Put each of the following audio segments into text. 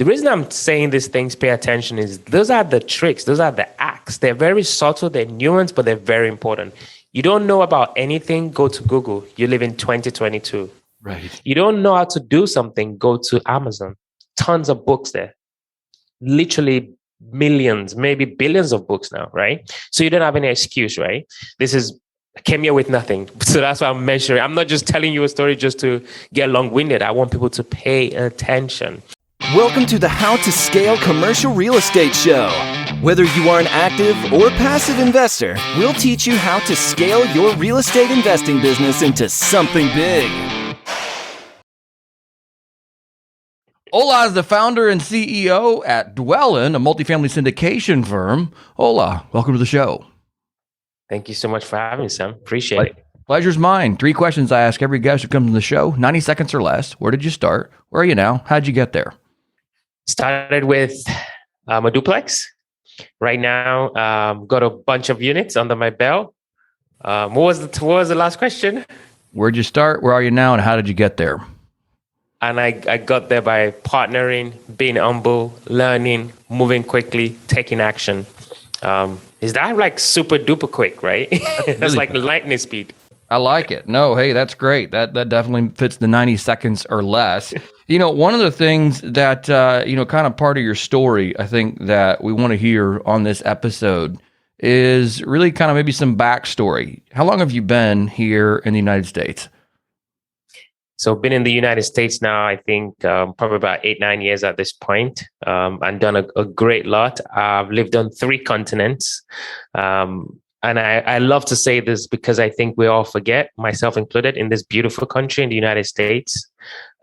The reason I'm saying these things, pay attention, is those are the tricks. Those are the acts. They're very subtle. They're nuanced, but they're very important. You don't know about anything, go to Google. You live in 2022. Right. You don't know how to do something, go to Amazon. Tons of books there. Literally millions, maybe billions of books now, right? So you don't have any excuse, right? I came here with nothing. So that's why I'm mentioning. I'm not just telling you a story just to get long-winded. I want people to pay attention. Welcome to the How to Scale Commercial Real Estate Show. Whether you are an active or passive investor, we'll teach you how to scale your real estate investing business into something big. Ola is the founder and CEO at Dwellynn, a multifamily syndication firm. Ola, welcome to the show. Thank you so much for having me, Sam. Appreciate it. Pleasure's mine. 3 questions I ask every guest who comes on the show. 90 seconds or less. Where did you start? Where are you now? How'd you get there? Started with a duplex. Right now, got a bunch of units under my belt. What was the last question? Where'd you start? Where are you now? And how did you get there? And I got there by partnering, being humble, learning, moving quickly, taking action. Is that like super duper quick, right? That's really like lightning speed. I like it. No, hey, that's great. That definitely fits the 90 seconds or less. You know, one of the things that, kind of part of your story, I think that we want to hear on this episode is really kind of maybe some backstory. How long have you been here in the United States? So been in the United States now, I think probably about 8-9 years at this point, and done a great lot. I've lived on 3 continents. And I love to say this because I think we all forget, myself included, in this beautiful country in the United States.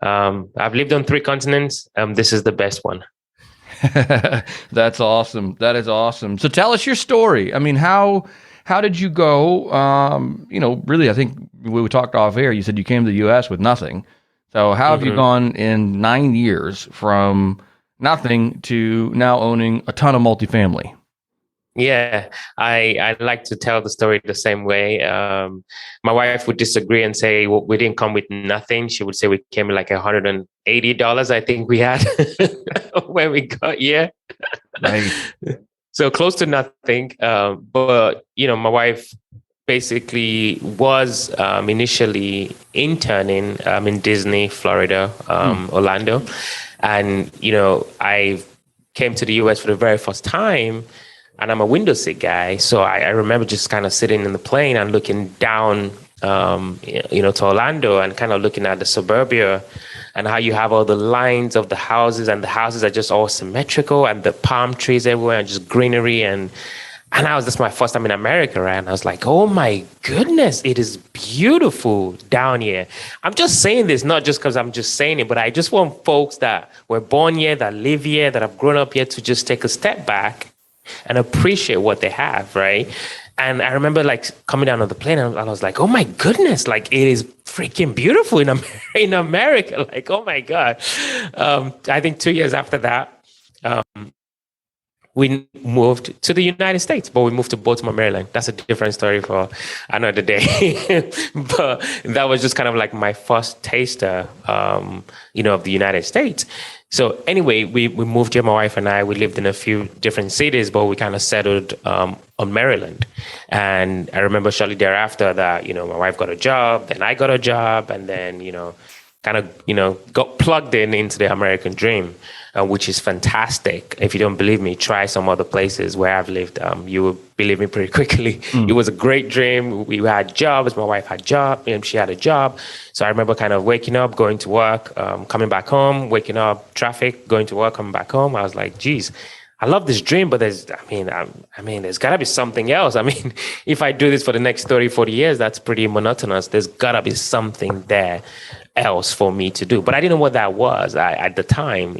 I've lived on 3 continents. This is the best one. That's awesome. That is awesome. So tell us your story. I mean, how did you go? Really, I think we talked off air. You said you came to the U.S. with nothing. So how have you gone in 9 years from nothing to now owning a ton of multifamily? Yeah, I like to tell the story the same way. My wife would disagree and say, well, we didn't come with nothing. She would say we came with like $180, I think we had when we got here. Right. So close to nothing. But, my wife basically was initially interning in Disney, Florida, Orlando. And, I came to the US for the very first time. And I'm a window seat guy. So I remember just kind of sitting in the plane and looking down, to Orlando and kind of looking at the suburbia and how you have all the lines of the houses, and the houses are just all symmetrical, and the palm trees everywhere and just greenery. And this my first time in America, right? And I was like, oh my goodness, it is beautiful down here. I'm just saying this, not just because I'm just saying it, but I just want folks that were born here, that live here, that have grown up here to just take a step back and appreciate what they have, right? And I remember coming down on the plane and I was like, oh my goodness, it is freaking beautiful in America. Like, oh my God. I think 2 years after that, we moved to the United States, but we moved to Baltimore, Maryland. That's a different story for another day. But that was just kind of like my first taster, of the United States. So anyway, we moved here, my wife and I. We lived in a few different cities, but we kind of settled on Maryland. And I remember shortly thereafter that, my wife got a job, then I got a job, and then, got plugged into the American dream, which is fantastic. If you don't believe me, try some other places where I've lived. You will believe me pretty quickly. It was a great dream. We had jobs. My wife had a job, and she had a job. So I remember kind of waking up, going to work, coming back home, waking up, traffic, going to work, coming back home. I was like, geez, I love this dream, but there's got to be something else. I mean, if I do this for the next 30, 40 years, that's pretty monotonous. There's got to be something there else for me to do. But I didn't know what that was at the time,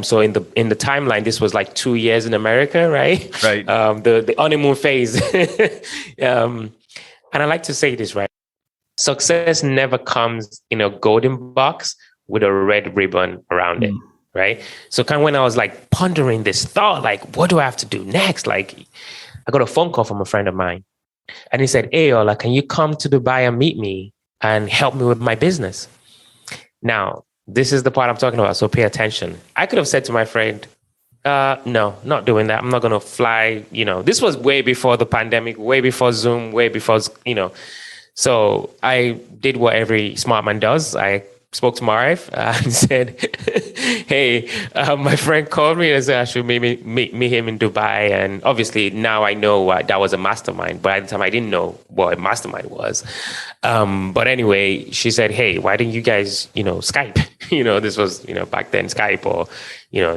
So in the timeline, this was like 2 years in America, right? Right. The honeymoon phase. And I like to say this, right? Success never comes in a golden box with a red ribbon around it. Right. So kind of when I was pondering this thought, what do I have to do next? I got a phone call from a friend of mine and he said, hey, Ola, can you come to Dubai and meet me and help me with my business? Now, This is the part I'm talking about. So pay attention. I could have said to my friend, no, not doing that. I'm not going to fly. This was way before the pandemic, way before Zoom, way before, So I did what every smart man does. I spoke to my wife and said, hey, my friend called me and said I should meet him in Dubai. And obviously now I know that was a mastermind, but at the time I didn't know what a mastermind was. But anyway, she said, hey, why didn't you guys, Skype? This was, back then Skype or,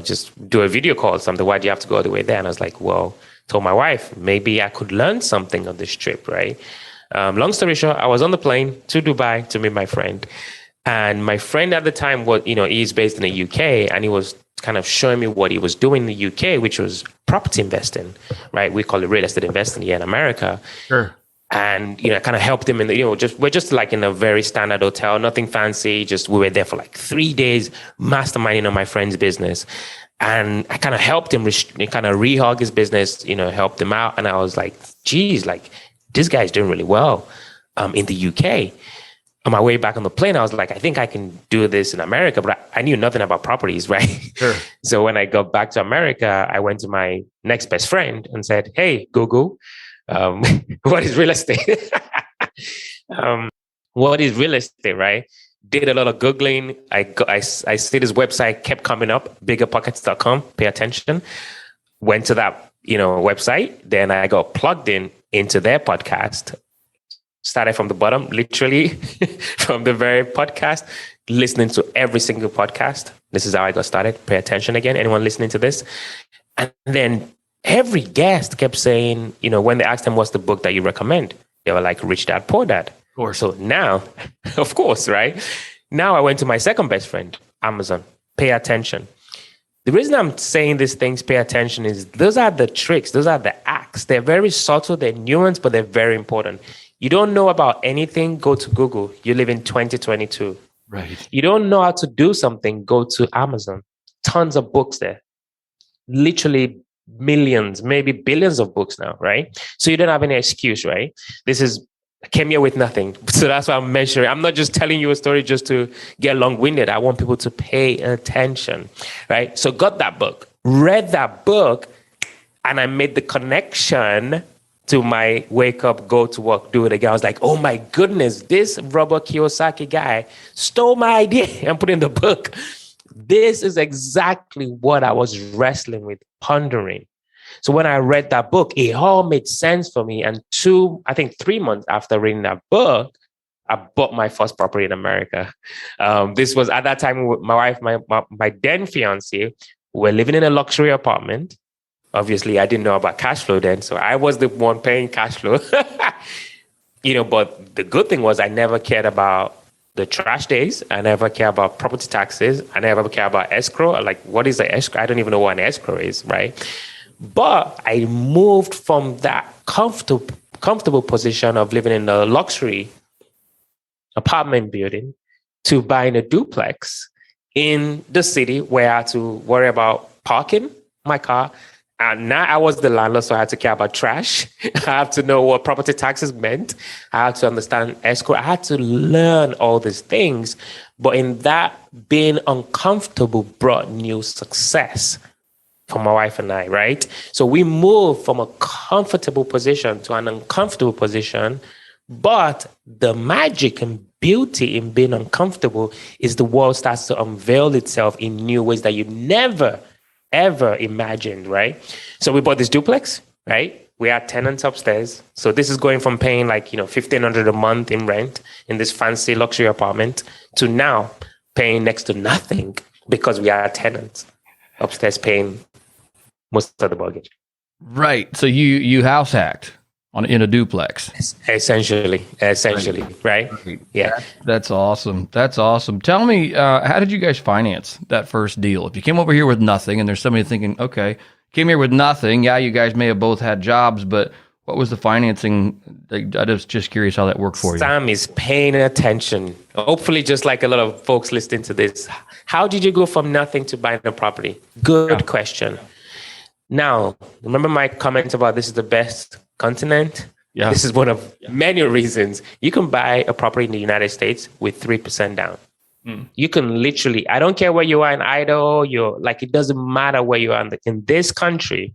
just do a video call or something. Why do you have to go all the way there? And I was like, well, told my wife, maybe I could learn something on this trip, right? Long story short, I was on the plane to Dubai to meet my friend. And my friend at the time was, he's based in the UK, and he was kind of showing me what he was doing in the UK, which was property investing, right? We call it real estate investing here in America. Sure. And, I kind of helped him in the, we're just like in a very standard hotel, nothing fancy. We were there for like 3 days, masterminding on my friend's business. And I kind of helped him kind of rehog his business, helped him out. And I was like, geez, like this guy's doing really well in the UK. On my way back on the plane, I was like, I think I can do this in America, but I knew nothing about properties, right? Sure. So when I got back to America, I went to my next best friend and said, hey, Google, what is real estate? What is real estate, right? Did a lot of Googling. I see this website kept coming up, biggerpockets.com, pay attention. Went to that, website. Then I got plugged into their podcast. Started from the bottom, literally from the very podcast, listening to every single podcast. This is how I got started. Pay attention again. Anyone listening to this? And then every guest kept saying, when they asked them, what's the book that you recommend? They were like, Rich Dad, Poor Dad. Of course. So now, of course, right? Now I went to my second best friend, Amazon. Pay attention. The reason I'm saying these things, pay attention, is those are the tricks. Those are the acts. They're very subtle. They're nuanced, but they're very important. You don't know about anything, go to Google. You live in 2022. Right. You don't know how to do something, go to Amazon. Tons of books there. Literally millions, maybe billions of books now, right? So you don't have any excuse, right? I came here with nothing. So that's why I'm mentioning. I'm not just telling you a story just to get long-winded. I want people to pay attention, right? So got that book, read that book, and I made the connection to my wake up, go to work, do it again. I was like, oh my goodness, this Robert Kiyosaki guy stole my idea and put in the book. This is exactly what I was wrestling with, pondering. So when I read that book, it all made sense for me. And 3 months after reading that book, I bought my first property in America. This was at that time with my wife, my then fiance. We're living in a luxury apartment. Obviously, I didn't know about cash flow then, so I was the one paying cash flow. But the good thing was I never cared about the trash days. I never cared about property taxes. I never cared about escrow. Like, what is an escrow? I don't even know what an escrow is, right? But I moved from that comfortable position of living in a luxury apartment building to buying a duplex in the city where I had to worry about parking my car. And now I was the landlord, so I had to care about trash. I had to know what property taxes meant. I had to understand escrow. I had to learn all these things. But in that, being uncomfortable brought new success for my wife and I, right? So we moved from a comfortable position to an uncomfortable position. But the magic and beauty in being uncomfortable is the world starts to unveil itself in new ways that you never ever imagined, right? So we bought this duplex, right? We had tenants upstairs. So this is going from paying like, $1,500 a month in rent in this fancy luxury apartment to now paying next to nothing because we had tenants upstairs paying most of the mortgage. Right. So you house hacked in a duplex. Essentially, right? Yeah. That's awesome. Tell me, how did you guys finance that first deal? If you came over here with nothing and there's somebody thinking, okay, came here with nothing. Yeah, you guys may have both had jobs, but what was the financing? I was just curious how that worked for you. Sam is paying attention. Hopefully, just like a lot of folks listening to this, how did you go from nothing to buying a property? Good question. Now, remember my comment about this is the best continent? Yeah. This is one of many reasons. You can buy a property in the United States with 3% down. You can literally, I don't care where you are in Idaho, it doesn't matter where you are in this country,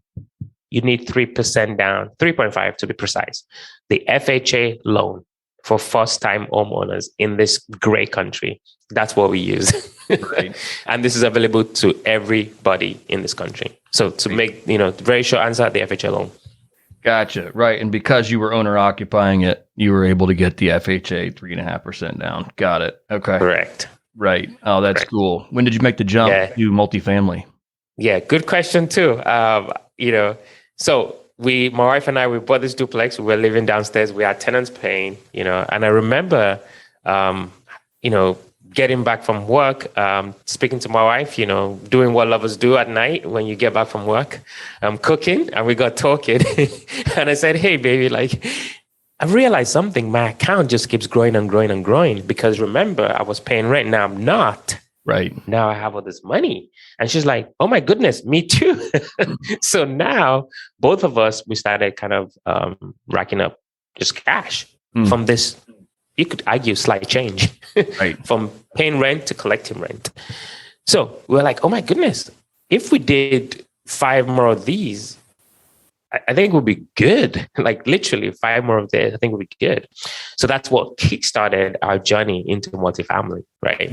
you need 3% down, 3.5 to be precise. The FHA loan for first-time homeowners in this great country. That's what we use. Right. And this is available to everybody in this country. So to make, very short answer, the FHA loan. Gotcha. Right. And because you were owner occupying it, you were able to get the FHA 3.5% down. Got it. Okay. Correct. Right. Oh, that's cool. When did you make the jump to multifamily? Yeah, good question too. So my wife and I, we bought this duplex. We were living downstairs. We had tenants paying, and I remember, getting back from work, speaking to my wife, doing what lovers do at night when you get back from work, cooking, and we got talking. And I said, hey, baby, I realized something. My account just keeps growing and growing and growing because remember, I was paying rent. Now I'm not. Right. Now I have all this money. And she's like, oh my goodness, me too. So now both of us, we started kind of racking up just cash from this, you could argue, slight change, right? From paying rent to collecting rent. So we're like, oh my goodness, if we did 5 more of these, I think we'll be good. Literally 5 more of this, I think we'll be good. So that's what kickstarted our journey into multifamily, right?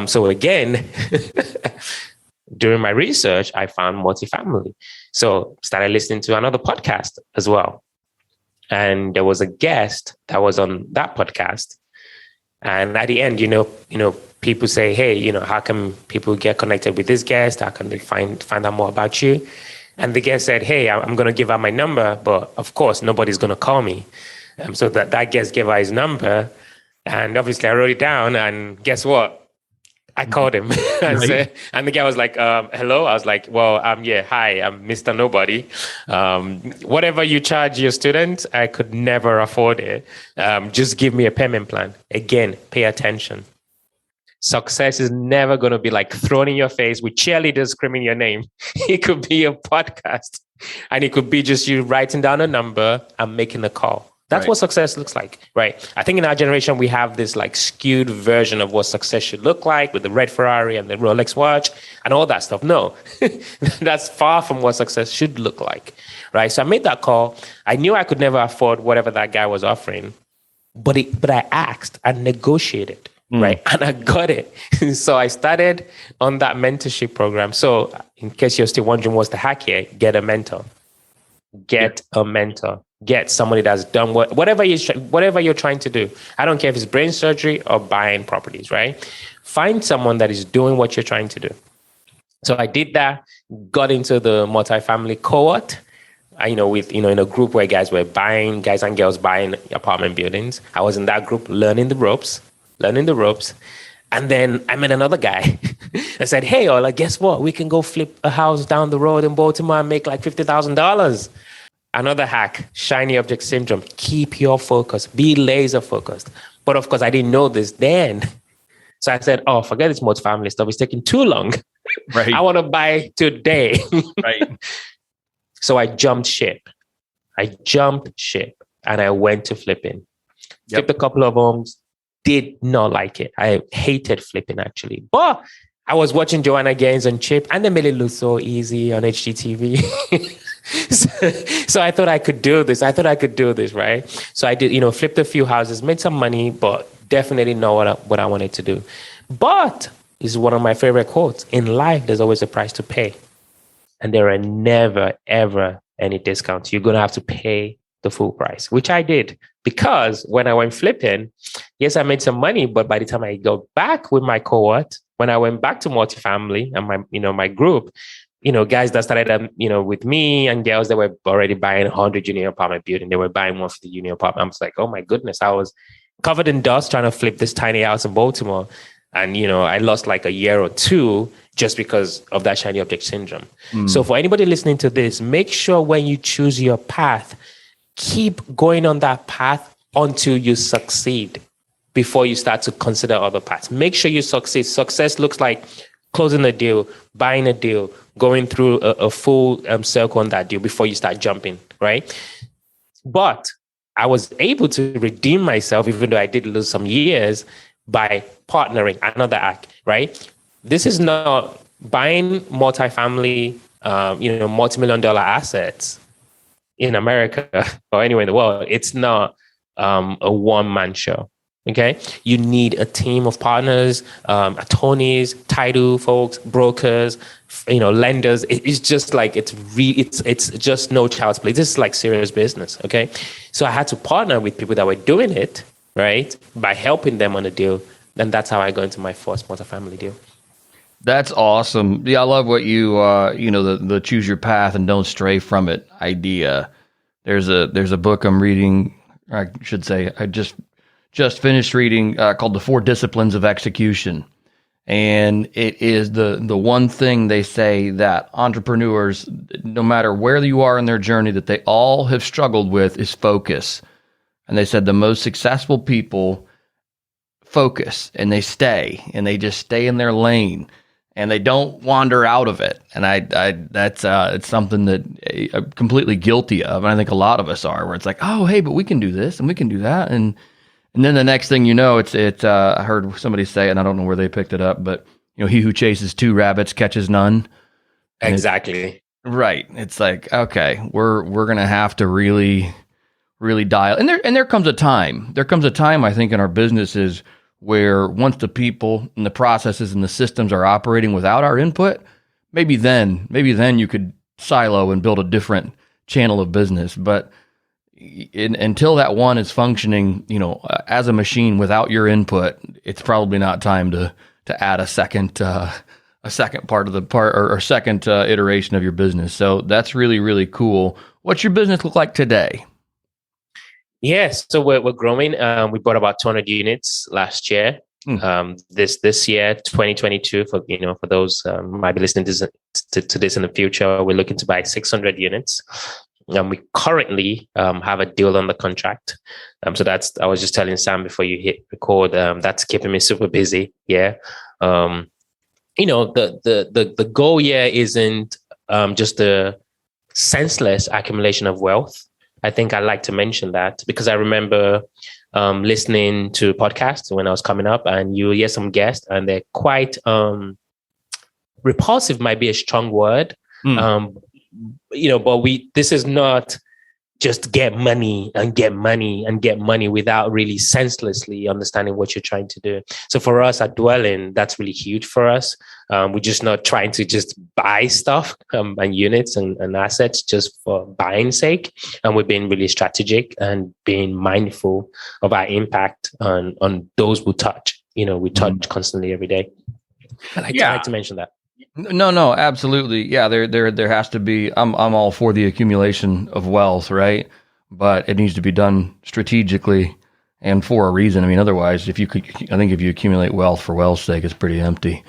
So again, during my research, I found multifamily. So started listening to another podcast as well. And there was a guest that was on that podcast. And at the end, people say, hey, how can people get connected with this guest? How can they find out more about you? And the guest said, hey, I'm going to give out my number, but of course, nobody's going to call me. So that guest gave out his number. And obviously, I wrote it down. And guess what? I called him. And the guy was like, hello. I was like, well, hi, I'm Mr. Nobody. Whatever you charge your students, I could never afford it. Just give me a payment plan. Again, pay attention. Success is never going to be thrown in your face with cheerleaders screaming your name. It could be a podcast, and it could be just you writing down a number and making a call. That's what success looks like, right? I think in our generation, we have this skewed version of what success should look like with the red Ferrari and the Rolex watch and all that stuff. No, that's far from what success should look like, right? So I made that call. I knew I could never afford whatever that guy was offering, but I asked and negotiated. Right. And I got it. So I started on that mentorship program. So in case you're still wondering what's the hack here, get a mentor. Get a mentor. Get somebody that's done whatever you're trying to do. I don't care if it's brain surgery or buying properties, right? Find someone that is doing what you're trying to do. So I did that, got into the multifamily cohort. In a group where guys and girls buying apartment buildings. I was in that group learning the ropes. And then I met another guy. I said, hey, Ola, guess what? We can go flip a house down the road in Baltimore and make $50,000. Another hack, shiny object syndrome. Keep your focus. Be laser focused. But of course, I didn't know this then. So I said, oh, forget this multifamily stuff. It's taking too long. Right. I want to buy today. Right. So I jumped ship. And I went to flipping. Flipped a couple of homes. Did not like it. I hated flipping actually. But I was watching Joanna Gaines and Chip and they made it look so easy on HGTV. So I thought I could do this. Right? So I did, flipped a few houses, made some money, but definitely know what I wanted to do. But this is one of my favorite quotes. In life, there's always a price to pay. And there are never, ever any discounts. You're going to have to pay the full price, which I did. Because when I went flipping, yes, I made some money, but by the time I go back with my cohort, when I went back to multifamily and my group, guys that started, with me and girls that were already buying 100 unit apartment building, they were buying 150 unit apartment. I was like, oh my goodness, I was covered in dust trying to flip this tiny house in Baltimore. And, I lost a year or 2 just because of that shiny object syndrome. So for anybody listening to this, make sure when you choose your path, keep going on that path until you succeed before you start to consider other paths. Make sure you succeed. Success looks like closing a deal, buying a deal, going through a full circle on that deal before you start jumping, right? But I was able to redeem myself, even though I did lose some years, by partnering, another act, right? This is not buying multifamily, multi-million-dollar assets in America or anywhere in the world. It's not a one-man show. Okay, you need a team of partners, attorneys, title folks, brokers, lenders. It's just like it's just no child's play. This is like serious business. Okay, so I had to partner with people that were doing it right by helping them on a deal, and that's how I got into my first multifamily deal. That's awesome. Yeah, I love what you the choose your path and don't stray from it idea. There's a book I'm reading. I should say I just finished reading called The 4 Disciplines of Execution. And it is the one thing they say that entrepreneurs, no matter where you are in their journey, that they all have struggled with is focus. And they said the most successful people focus and they just stay in their lane and they don't wander out of it. And it's something that I'm completely guilty of. And I think a lot of us are, where it's like, oh, hey, but we can do this and we can do that. And then the next thing you know, I heard somebody say, and I don't know where they picked it up, but he who chases 2 rabbits catches none. And exactly. Right. It's like, okay, we're going to have to really, really dial. And there comes a time, I think, in our businesses where once the people and the processes and the systems are operating without our input, maybe then you could silo and build a different channel of business. But until that one is functioning, as a machine without your input, it's probably not time to add a second part of the part or second iteration of your business. So that's really, really cool. What's your business look like today? Yes, so we're growing. We bought about 200 units last year. This year, 2022, for those who might be listening to this in the future, we're looking to buy 600 units. We currently have a deal on the contract. So I was just telling Sam before you hit record, that's keeping me super busy. Yeah. The goal here isn't just the senseless accumulation of wealth. I think I like to mention that because I remember listening to podcasts when I was coming up, and you hear some guests and they're quite repulsive, might be a strong word. But this is not just get money without really senselessly understanding what you're trying to do. So for us at Dwellynn, that's really huge for us. We're just not trying to just buy stuff and units and assets just for buying sake. And we're being really strategic and being mindful of our impact on those who touch. We touch constantly every day. I like to mention that. No, absolutely. Yeah, there has to be. I'm all for the accumulation of wealth, right? But it needs to be done strategically and for a reason. I mean, otherwise, I think if you accumulate wealth for wealth's sake, it's pretty empty.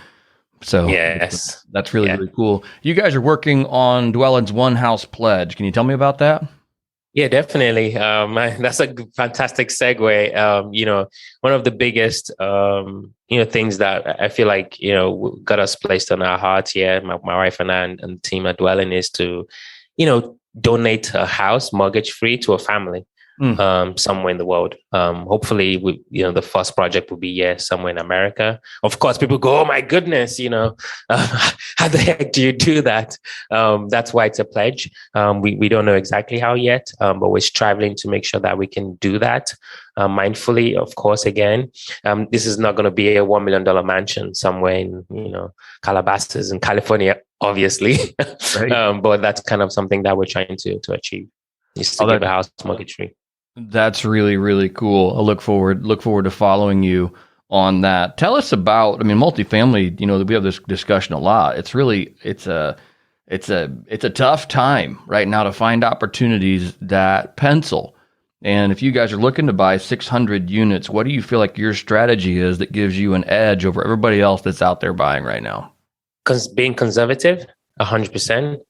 So yes, that's really, really cool. You guys are working on Dwellynn's One House Pledge. Can you tell me about that? Yeah, definitely. That's a fantastic segue. One of the biggest, things that I feel like, got us placed on our hearts here, my wife and I and the team at Dwellynn, is to, donate a house mortgage free to a family somewhere in the world. Hopefully, the first project will be somewhere in America. Of course, people go, "Oh my goodness, how the heck do you do that?" That's why it's a pledge. We don't know exactly how yet, but we're striving to make sure that we can do that mindfully. Of course, again, this is not going to be a $1 million mansion somewhere in Calabasas in California, obviously. Right. But that's kind of something that we're trying to achieve. Is to give a house mortgage free. That's really, really cool. I look forward to following you on that. Tell us about, multifamily, we have this discussion a lot. It's a tough time right now to find opportunities that pencil. And if you guys are looking to buy 600 units, what do you feel like your strategy is that gives you an edge over everybody else that's out there buying right now? Because being conservative, 100%,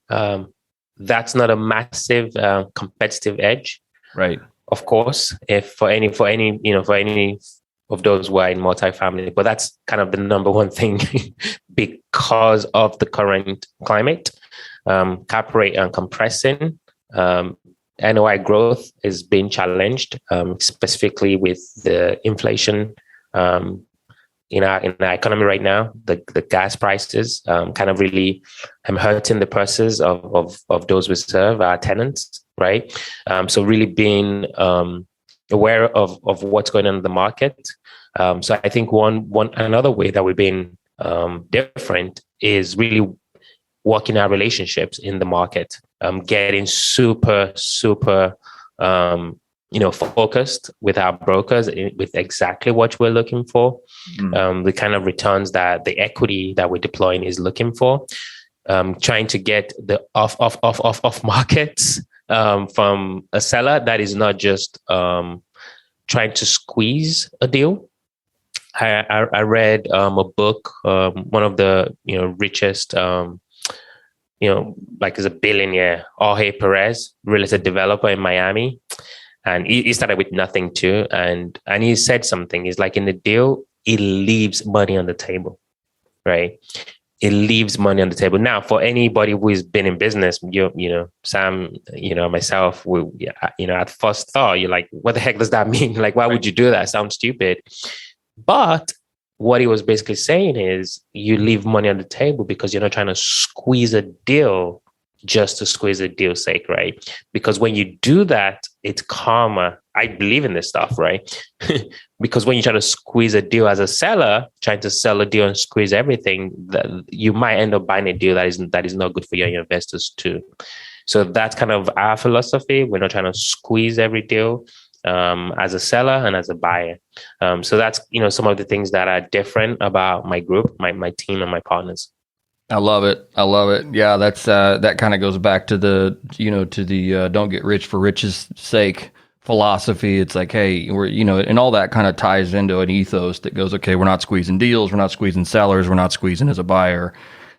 that's not a massive competitive edge. Right. Of course, if for any of those who are in multifamily, but that's kind of the number one thing because of the current climate. Cap rate and compressing, NOI growth is being challenged, specifically with the inflation, in our economy right now, the gas prices kind of really hurting the purses of those we serve, our tenants, right? So really being aware of what's going on in the market. So I think another way that we've been different is really working our relationships in the market, getting super focused with our brokers with exactly what we're looking for, the kind of returns that the equity that we're deploying is looking for, trying to get the off markets from a seller that is not just trying to squeeze a deal. I read a book, one of the richest like is a billionaire, Jorge Perez, real estate developer in Miami. And he started with nothing too. And he said something, he's like, in the deal, it leaves money on the table, right? It leaves money on the table. Now, for anybody who has been in business, Sam, myself, at first thought, you're like, what the heck does that mean? Like, why would you do that? Sounds stupid. But what he was basically saying is you leave money on the table because you're not trying to squeeze a deal just to squeeze a deal's sake, right? Because when you do that, it's karma. I believe in this stuff, right? Because when you try to squeeze a deal as a seller, trying to sell a deal and squeeze everything, that you might end up buying a deal that is not good for you and your investors too. So that's kind of our philosophy. We're not trying to squeeze every deal as a seller and as a buyer. So that's some of the things that are different about my group, my team, and my partners. I love it. Yeah, that's that kind of goes back to the don't get rich for riches sake philosophy. It's like, hey, we're and all that kind of ties into an ethos that goes, okay, we're not squeezing deals, we're not squeezing sellers, we're not squeezing as a buyer.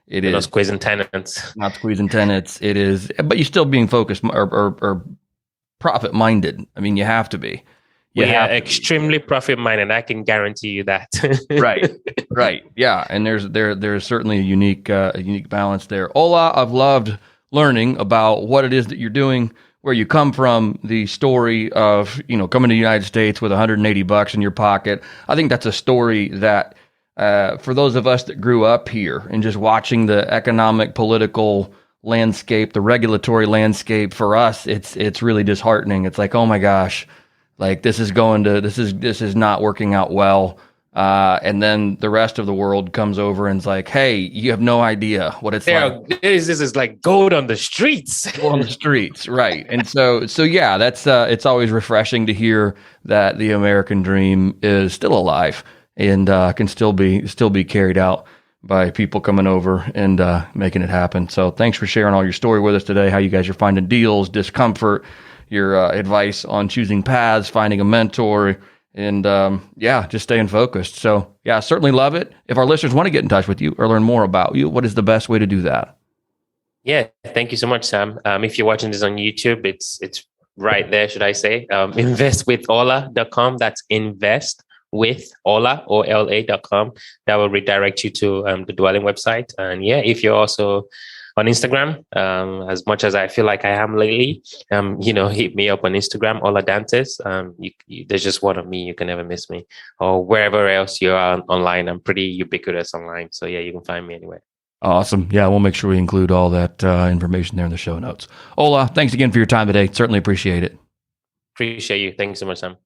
We're not squeezing tenants. Not squeezing tenants. It is, but you're still being focused or profit minded. I mean, you have to be. We are extremely profit minded. I can guarantee you that. Right. Yeah, and there's certainly a unique balance there. Ola, I've loved learning about what it is that you're doing, where you come from, the story of coming to the United States with $180 in your pocket. I think that's a story that for those of us that grew up here and just watching the economic, political landscape, the regulatory landscape, for us, it's really disheartening. It's like, oh my gosh. Like this is not working out well. And then the rest of the world comes over and is like, hey, you have no idea what it's like. This is like gold on the streets. On the streets, right. And so yeah, that's it's always refreshing to hear that the American dream is still alive and can still be carried out by people coming over and making it happen. So thanks for sharing all your story with us today, how you guys are finding deals, discomfort, your advice on choosing paths, finding a mentor, and just staying focused. So yeah, certainly love it. If our listeners want to get in touch with you or learn more about you, what is the best way to do that? Yeah, thank you so much, Sam. If you're watching this on YouTube, it's right there, should I say. Investwithola.com. That's investwithola, OLA.com. That will redirect you to the Dwellynn website. And yeah, if you're also on Instagram, as much as I feel like I am lately, hit me up on Instagram, Ola Dantis. There's just one of me. You can never miss me. Or wherever else you are online. I'm pretty ubiquitous online. So yeah, you can find me anywhere. Awesome. Yeah, we'll make sure we include all that information there in the show notes. Ola, thanks again for your time today. Certainly appreciate it. Appreciate you. Thank you so much, Sam.